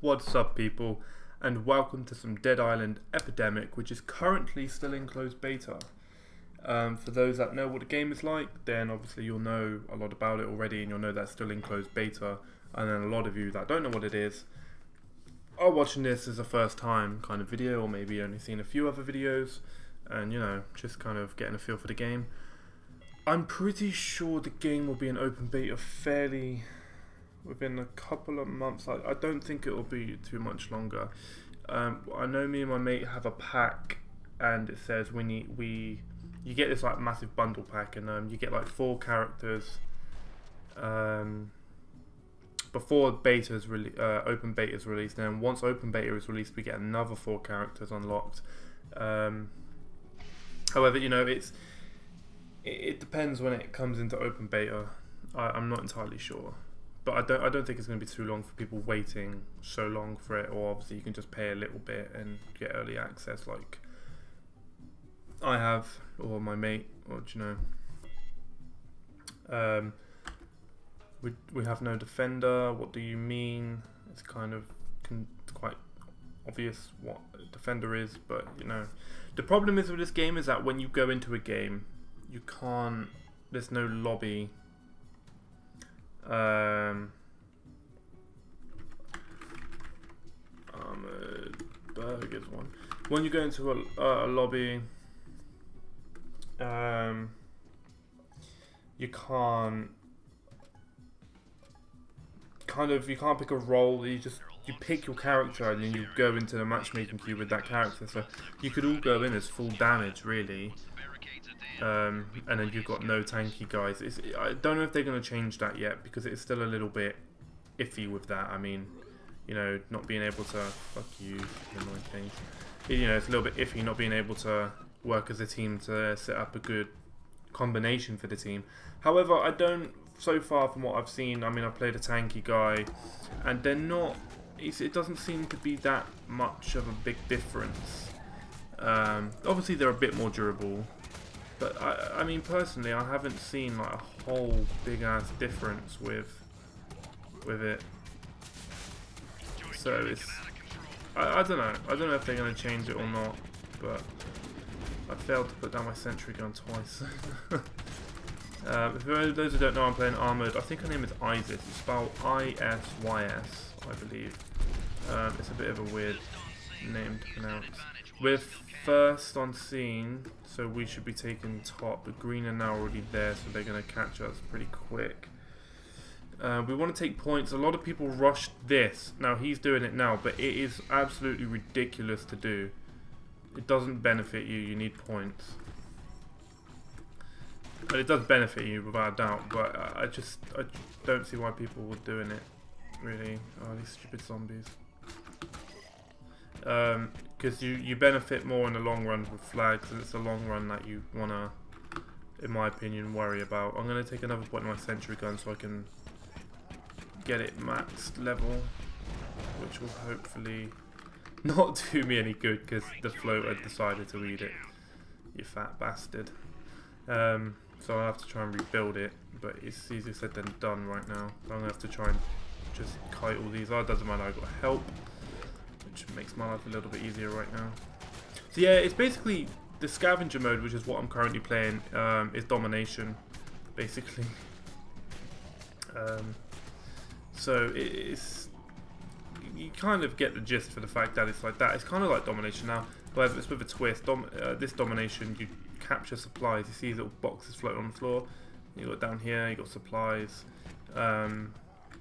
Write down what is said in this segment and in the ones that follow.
What's up, people, and welcome to some Dead Island Epidemic, which is currently still in closed beta. For those that know what the game is like, then obviously you'll know a lot about it already, and you'll know that's still in closed beta. And then a lot of you that don't know what it is are watching this as a first time kind of video, or maybe only seen a few other videos, and you know, just kind of getting a feel for the game. I'm pretty sure the game will be an open beta fairly within a couple of months. I don't think it will be too much longer. I know me and my mate have a pack, and it says you get this like massive bundle pack, and you get like 4 characters before beta's open beta is released. And then once open beta is released, we get another 4 characters unlocked. However, you know, it depends when it comes into open beta. I'm not entirely sure, but I don't think it's going to be too long for people waiting so long for it. Or obviously you can just pay a little bit and get early access, like I have, or my mate, or you know. We have no defender. What do you mean? It's kind of quite obvious what a defender is, but you know, the problem is with this game is that when you go into a game, you can't. There's no lobby. Armoured is one. When you go into a lobby, you can't pick a role. You pick your character and then you go into the matchmaking queue with that character. So you could all go in as full damage, really. And then you've got no tanky guys. I don't know if they're going to change that yet, because it's still a little bit iffy with that. I mean, you know, not being able to fuck you, annoying things. You know, it's a little bit iffy not being able to work as a team to set up a good combination for the team. However, I don't. So far from what I've seen, I mean, I've played a tanky guy, and they're not. It doesn't seem to be that much of a big difference. Obviously, they're a bit more durable. But I mean, personally, I haven't seen like a whole big ass difference with it. So it's I don't know. I don't know if they're gonna change it or not. But I failed to put down my sentry gun twice. For those who don't know, I'm playing armoured. I think her name is Isys. It's spelled I-S-Y-S, I believe. It's a bit of a weird name to pronounce. We're first on scene, so we should be taking top. The green are now already there, so they're going to catch us pretty quick. We want to take points. A lot of people rushed this. Now, he's doing it now, but it is absolutely ridiculous to do. It doesn't benefit you. You need points. But it does benefit you without a doubt, but I don't see why people were doing it, really. Oh, these stupid zombies. Because you benefit more in the long run with flags, and it's the long run that you want to, in my opinion, worry about. I'm going to take another point in my sentry gun so I can get it maxed level, which will hopefully not do me any good, because the floater decided to eat it, you fat bastard. So I'll have to try and rebuild it, but it's easier said than done right now. So I'm going to have to try and just kite all these. Oh, it doesn't matter, I've got help, which makes my life a little bit easier right now. So yeah, it's basically the scavenger mode, which is what I'm currently playing, is domination, basically. So it's, you kind of get the gist for the fact that it's like that. It's kind of like domination now, but it's with a twist. This domination, you capture supplies. You see these little boxes floating on the floor. You got down here, you got supplies, and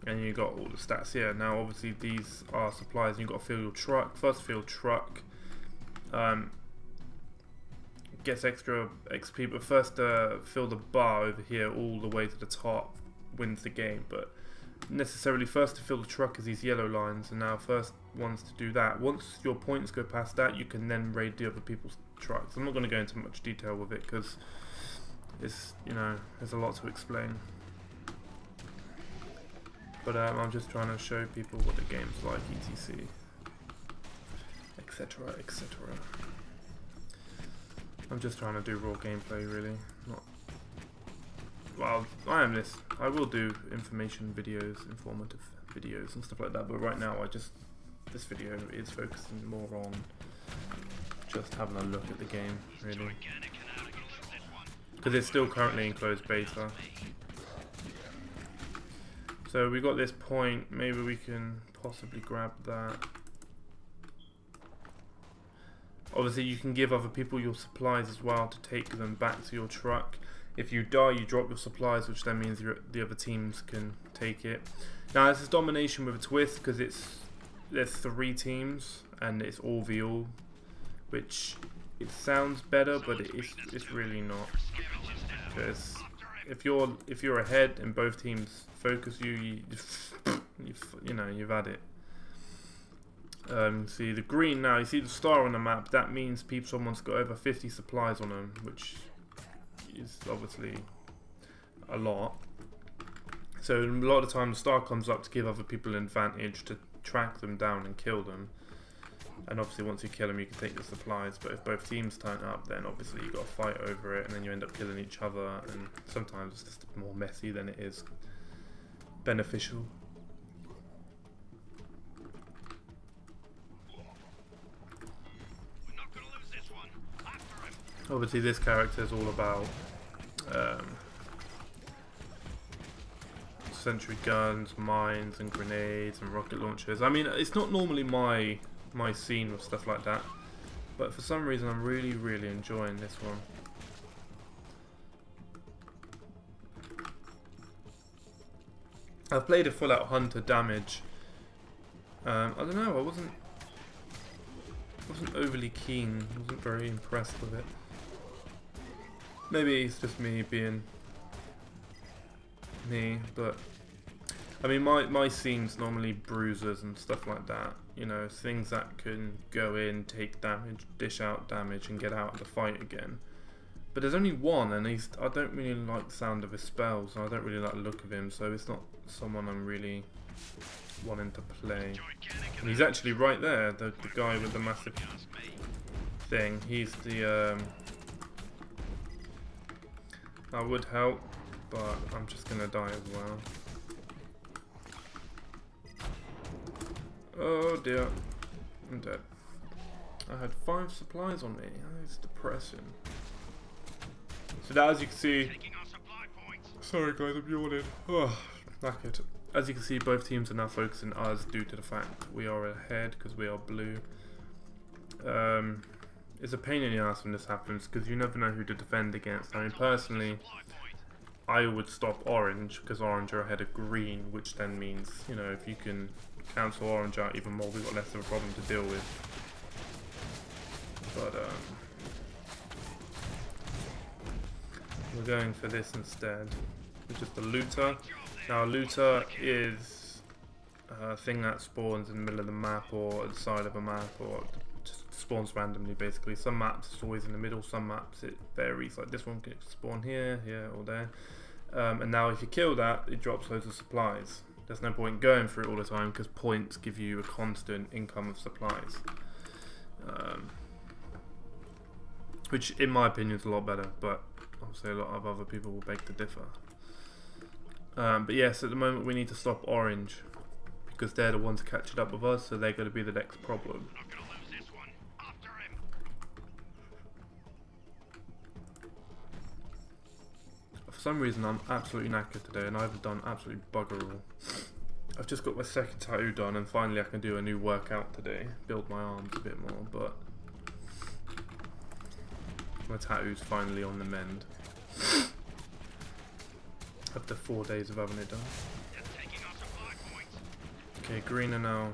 you got all the stats here. Now, obviously, these are supplies, and you got to fill your truck. First, fill truck gets extra XP, but first, fill the bar over here all the way to the top wins the game. But necessarily, first to fill the truck is these yellow lines, and now first ones to do that. Once your points go past that, you can then raid the other people's trucks. I'm not going to go into much detail with it because it's, you know, there's a lot to explain. But I'm just trying to show people what the game's like, etc, etc, etc. I'm just trying to do raw gameplay, really. Not. Well, I am this. I will do informative videos and stuff like that. But right now, I just this video is focusing more on just having a look at the game, really, because it's still currently in closed beta. So we got this point, maybe we can possibly grab that. Obviously you can give other people your supplies as well to take them back to your truck. If you die, you drop your supplies, which then means the other teams can take it. Now this is domination with a twist, because there's 3 teams and it's all v all, which it sounds better, but it's really not. Because if you're ahead and both teams focus you, you know, you've had it. See the green now, you see the star on the map, that means someone's got over 50 supplies on them, which is obviously a lot. So a lot of the time the star comes up to give other people an advantage to track them down and kill them. And obviously once you kill them you can take the supplies, but if both teams turn up then obviously you've got to fight over it, and then you end up killing each other, and sometimes it's just more messy than it is beneficial. Obviously this character is all about sentry guns, mines and grenades and rocket launchers. I mean, it's not normally my scene with stuff like that, but for some reason I'm really enjoying this one. I've played a full out hunter damage. I don't know, I wasn't overly keen, wasn't very impressed with it. Maybe it's just me being me, but I mean my scene's normally bruisers and stuff like that, you know, things that can go in, take damage, dish out damage and get out of the fight again. But there's only one, and I don't really like the sound of his spells, and I don't really like the look of him, so it's not someone I'm really wanting to play. And he's actually right there, the guy with the massive thing. He's the I would help, but I'm just gonna die as well. Oh dear, I'm dead. I had 5 supplies on me. It's depressing. So now, as you can see, sorry guys, I'm yawning. Oh, knackered. As you can see, both teams are now focusing us due to the fact we are ahead because we are blue. It's a pain in the ass when this happens because you never know who to defend against. I mean, personally, I would stop orange because orange are ahead of green, which then means, you know, if you can cancel orange out even more, we've got less of a problem to deal with. But we're going for this instead, which is the looter. Now, a looter is a thing that spawns in the middle of the map or at the side of a map, or just spawns randomly basically. Some maps it's always in the middle, some maps it varies, like this one can spawn here, here or there. And now if you kill that, it drops loads of supplies. There's no point going for it all the time because points give you a constant income of supplies. Which in my opinion is a lot better, but obviously a lot of other people will beg to differ. But yes, at the moment we need to stop orange because they're the ones catching up with us, so they're going to be the next problem. For some reason I'm absolutely knackered today and I haven't done absolutely bugger all. I've just got my second tattoo done and finally I can do a new workout today, build my arms a bit more, but my tattoo's finally on the mend. After 4 days of having it done. Okay, green are now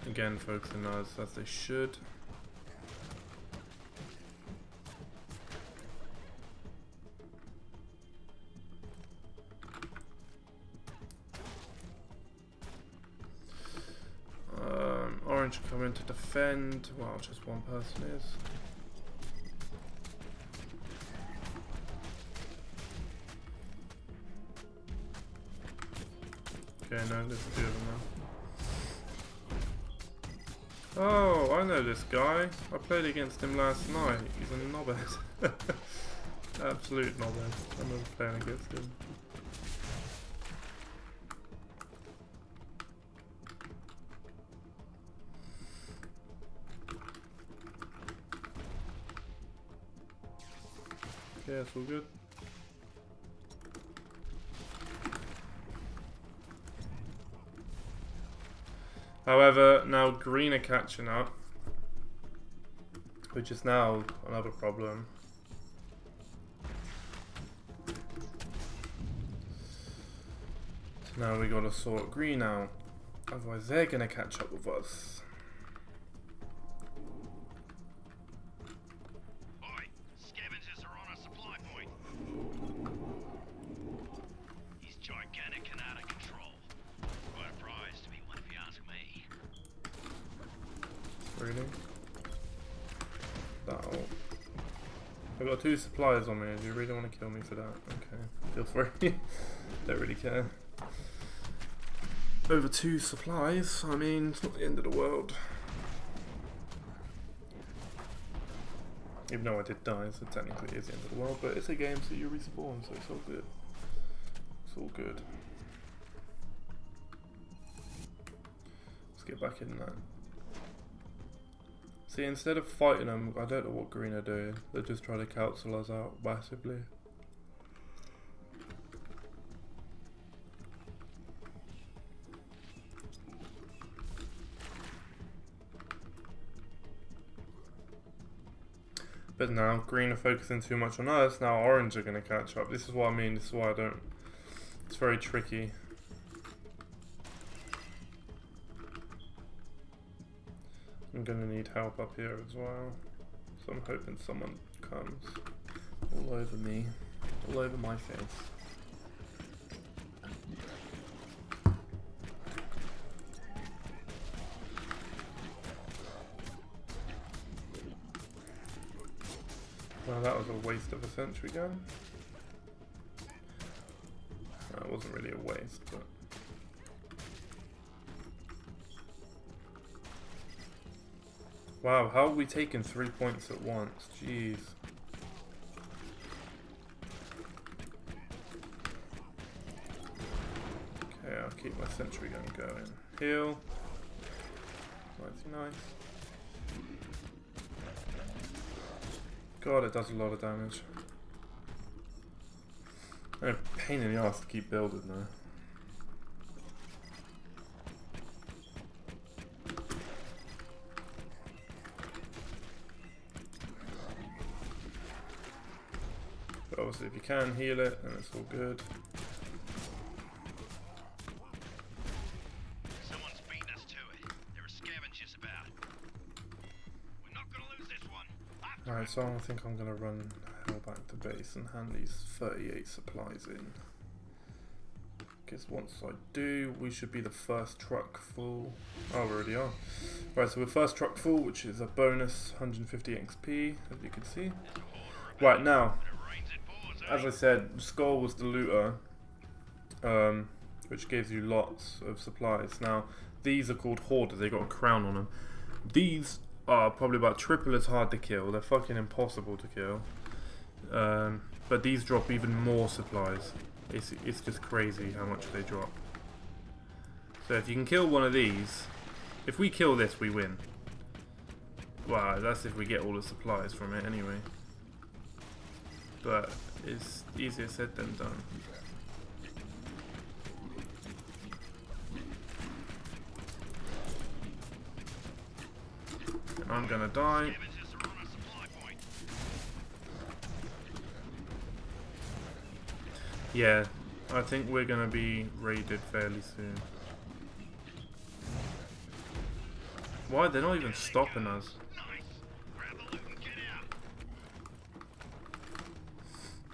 again focusing on us as they should. Orange coming to defend, well, just one person is. Okay, no, there's 2 of them now. Oh, I know this guy. I played against him last night. He's a knobhead. Absolute knobhead. I remember playing against him. Yeah, it's all good. However, now green are catching up, which is now another problem. So now we gotta sort green out, otherwise they're gonna catch up with us. Oi, scavengers are on a supply point. He's gigantic and out of control. Quite a prize to be one if you ask me. Really? That'll... I've got 2 supplies on me. Do you really want to kill me for that? Okay, feel free. Don't really care. Over 2 supplies, I mean, it's not the end of the world. Even though I did die, so technically it is the end of the world, but it's a game, so you respawn, so it's all good. It's all good. Let's get back in that. See, instead of fighting them, I don't know what green are doing. They're just trying to cancel us out massively. But now green are focusing too much on us. Now orange are going to catch up. This is what I mean. This is why I don't. It's very tricky. I'm gonna need help up here as well, so I'm hoping someone comes all over me, all over my face. Well, that was a waste of a sentry gun. No, it wasn't really a waste, but... Wow, how are we taking 3 points at once? Jeez. Okay, I'll keep my sentry gun going. Heal. Nice. God, it does a lot of damage. And a pain in the ass to keep building though. But obviously if you can heal it, then it's all good. Someone's beaten us to it. There are scavengers about. We're not gonna lose this one. Alright, so I think I'm gonna run hell back to base and hand these 38 supplies in. Because once I do, we should be the first truck full. Oh, we already are. Right, so we're first truck full, which is a bonus 150 XP, as you can see. Right, now, as I said, Skull was the looter, which gives you lots of supplies. Now, these are called hoarders, they got a crown on them. These are probably about triple as hard to kill, they're fucking impossible to kill. But these drop even more supplies. It's just crazy how much they drop. So if you can kill one of these, if we kill this, we win. Well, that's if we get all the supplies from it anyway. But it's easier said than done. And I'm gonna die. Yeah, I think we're gonna be raided fairly soon. Why? They're not even stopping us.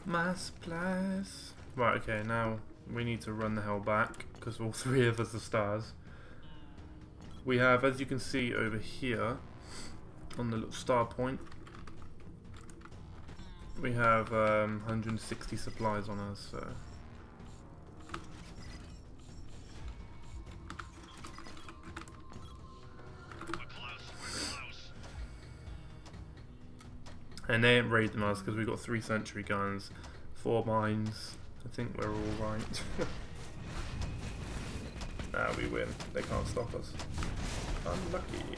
My supplies. Right, okay, now we need to run the hell back because all three of us are stars. We have, as you can see over here, on the little star point, we have 160 supplies on us, so. And they ain't raiding us because we've got 3 sentry guns, 4 mines. I think we're all right. Nah, we win. They can't stop us. Unlucky.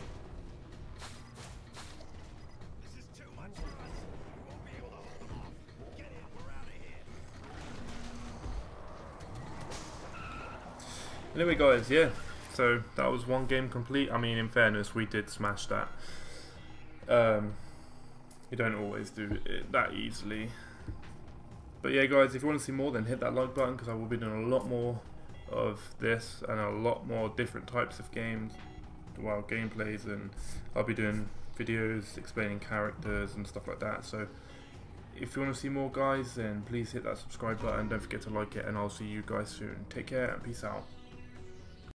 Anyway guys, yeah, so that was one game complete. I mean, in fairness, we did smash that. You don't always do it that easily. But yeah guys, if you want to see more, then hit that like button, because I will be doing a lot more of this and a lot more different types of games, well, gameplays, and I'll be doing videos explaining characters and stuff like that. So if you want to see more guys, then please hit that subscribe button, don't forget to like it, and I'll see you guys soon. Take care and peace out.